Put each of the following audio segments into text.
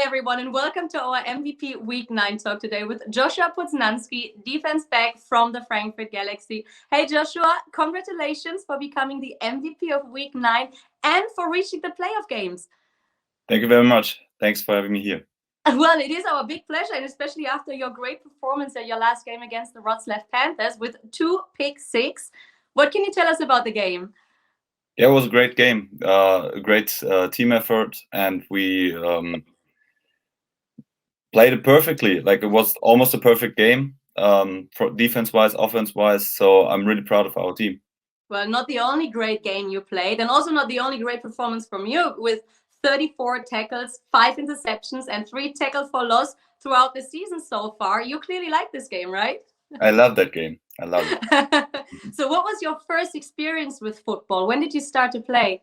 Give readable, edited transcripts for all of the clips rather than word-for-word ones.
everyone, and welcome to our MVP Week 9 talk today with Joshua Poznanski, defense back from the Frankfurt Galaxy. Hey Joshua, congratulations for becoming the MVP of Week 9 and for reaching the playoff games. Thank you very much. Thanks for having me here. Well, it is our big pleasure, and especially after your great performance at your last game against the Wrocław Panthers with 2 pick-6. What can you tell us about the game? Yeah, it was a great game, a great team effort, and we played it perfectly. Like, it was almost a perfect game, for defense-wise, offense-wise. So I'm really proud of our team. Well, not the only great game you played, and also not the only great performance from you, with 34 tackles, 5 interceptions, and 3 tackles for loss throughout the season so far. You clearly like this game, right? I love that game. I love it. So what was your first experience with football? When did you start to play?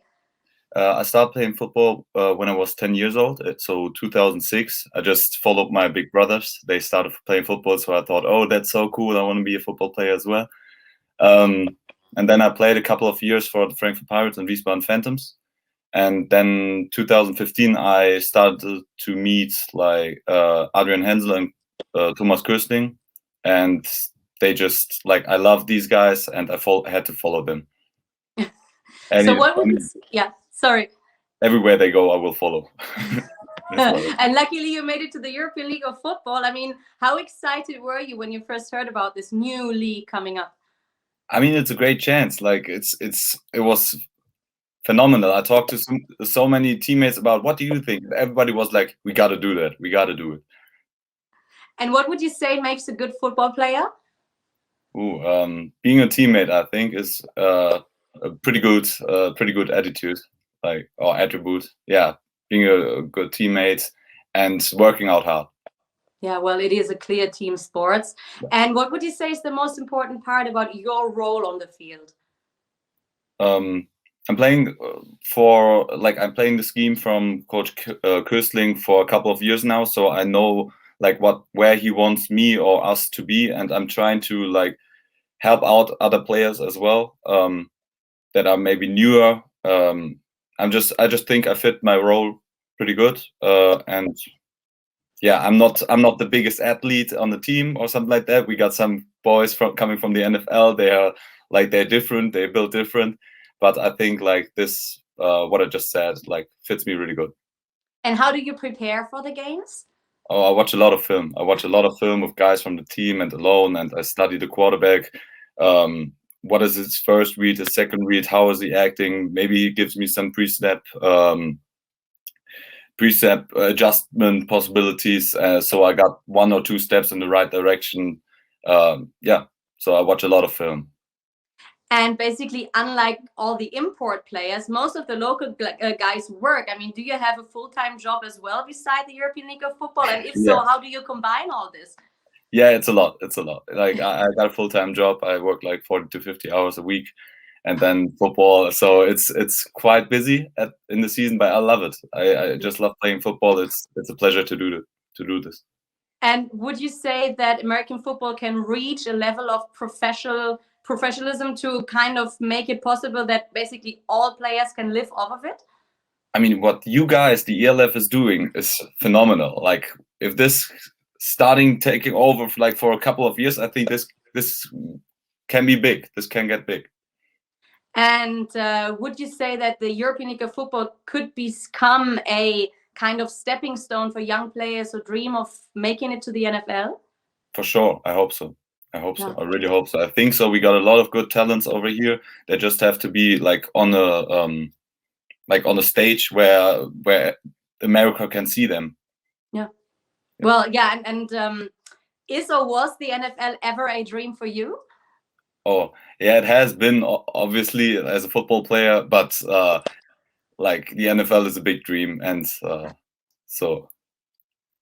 I started playing football when I was 10 years old, so 2006. I just followed my big brothers. They started playing football, so I thought, oh, that's so cool. I want to be a football player as well. And then I played a couple of years for the Frankfurt Pirates and Wiesbaden Phantoms. And then 2015, I started to meet like Adrian Hensel and Thomas Köstling. And they just, like, I love these guys, and I had to follow them. So what would you, yeah, sorry. Everywhere they go, I will follow. And luckily you made it to the European League of Football. I mean, how excited were you when you first heard about this new league coming up? I mean, it's a great chance. Like, it was phenomenal. I talked to so many teammates about, what do you think? Everybody was like, we got to do that. We got to do it. And what would you say makes a good football player? Being a teammate, I think, is a pretty good attitude, like, or attribute. Yeah, being a good teammate and working out hard. Yeah, well, it is a clear team sport. Yeah. And what would you say is the most important part about your role on the field? I'm playing I'm playing the scheme from Coach Köstling for a couple of years now, so I know like where he wants me or us to be, and I'm trying to like help out other players as well that are maybe newer. I just think I fit my role pretty good, and yeah, I'm not the biggest athlete on the team or something like that. We got some boys coming from the NFL. They're different. They're built different. But I think like this, what I just said, like fits me really good. And how do you prepare for the games? Oh, I watch a lot of film. I watch a lot of film of guys from the team and alone, and I study the quarterback. What is his first read, his second read? How is he acting? Maybe he gives me some pre-snap adjustment possibilities. So I got 1 or 2 steps in the right direction. Yeah, so I watch a lot of film. And basically, unlike all the import players, most of the local guys work. I mean, do you have a full-time job as well beside the European League of Football? And if so, how do you combine all this? Yeah, it's a lot. It's a lot. Like I got a full-time job. I work like 40 to 50 hours a week, and then football. So it's quite busy in the season, but I love it. I just love playing football. It's a pleasure to do this. And would you say that American football can reach a level of professionalism to kind of make it possible that basically all players can live off of it? I mean, what you guys, the ELF, is doing is phenomenal. Like, if this taking over for a couple of years, I think this can be big. This can get big. And would you say that the European League of Football could become a kind of stepping stone for young players who dream of making it to the NFL? For sure. I hope so. I really hope so. I think so. We got a lot of good talents over here. They just have to be like on a stage where America can see them. Yeah. Well, yeah, and is or was the NFL ever a dream for you? Oh, yeah, it has been, obviously, as a football player, but like the NFL is a big dream, and so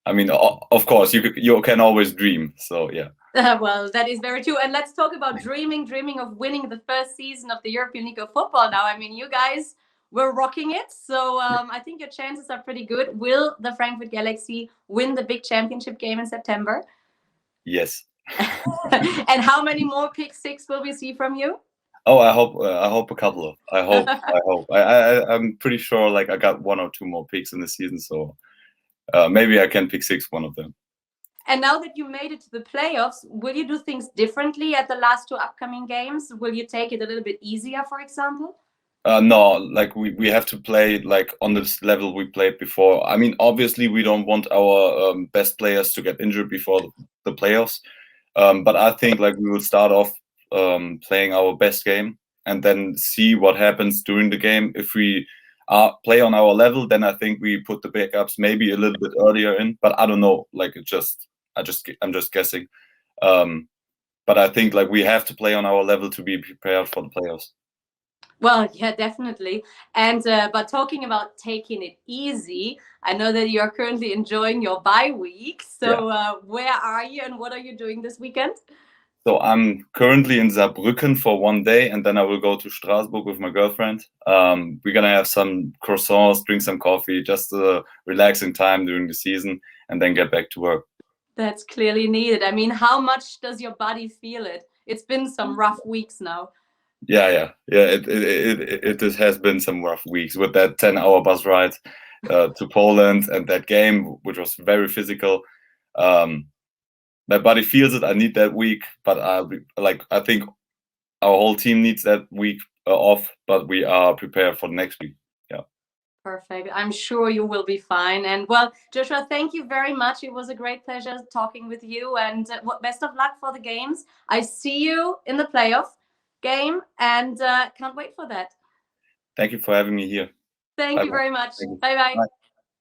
I mean, of course, you can always dream. So yeah. Well, that is very true. And let's talk about dreaming of winning the first season of the European League of Football now. I mean, you guys were rocking it. So I think your chances are pretty good. Will the Frankfurt Galaxy win the big championship game in September? Yes. And how many more pick-6 will we see from you? Oh, I hope a couple of. I hope. I'm pretty sure like I got 1 or 2 more picks in the season. So maybe I can pick one of them. And now that you made it to the playoffs, will you do things differently at the last two upcoming games? Will you take it a little bit easier, for example? No, like we have to play like on this level we played before. I mean, obviously we don't want our best players to get injured before the playoffs, but I think like we will start off playing our best game and then see what happens during the game. If we play on our level, then I think we put the backups maybe a little bit earlier in. But I don't know. Like I'm just guessing. But I think like we have to play on our level to be prepared for the playoffs. Well, yeah, definitely. And but talking about taking it easy, I know that you are currently enjoying your bye week. So where are you and what are you doing this weekend? So I'm currently in Saarbrücken for one day, and then I will go to Strasbourg with my girlfriend. We're gonna have some croissants, drink some coffee, just a relaxing time during the season, and then get back to work. That's clearly needed. I mean, how much does your body feel it? It's been some rough weeks now. Yeah. It has been some rough weeks with that 10-hour bus ride to Poland and that game, which was very physical. My body feels it. I need that week, but I think our whole team needs that week off. But we are prepared for next week. Yeah. Perfect. I'm sure you will be fine. And well, Joshua, thank you very much. It was a great pleasure talking with you. And best of luck for the games. I see you in the playoff game and can't wait for that. Thank you for having me here. Thank you very much. Bye-bye.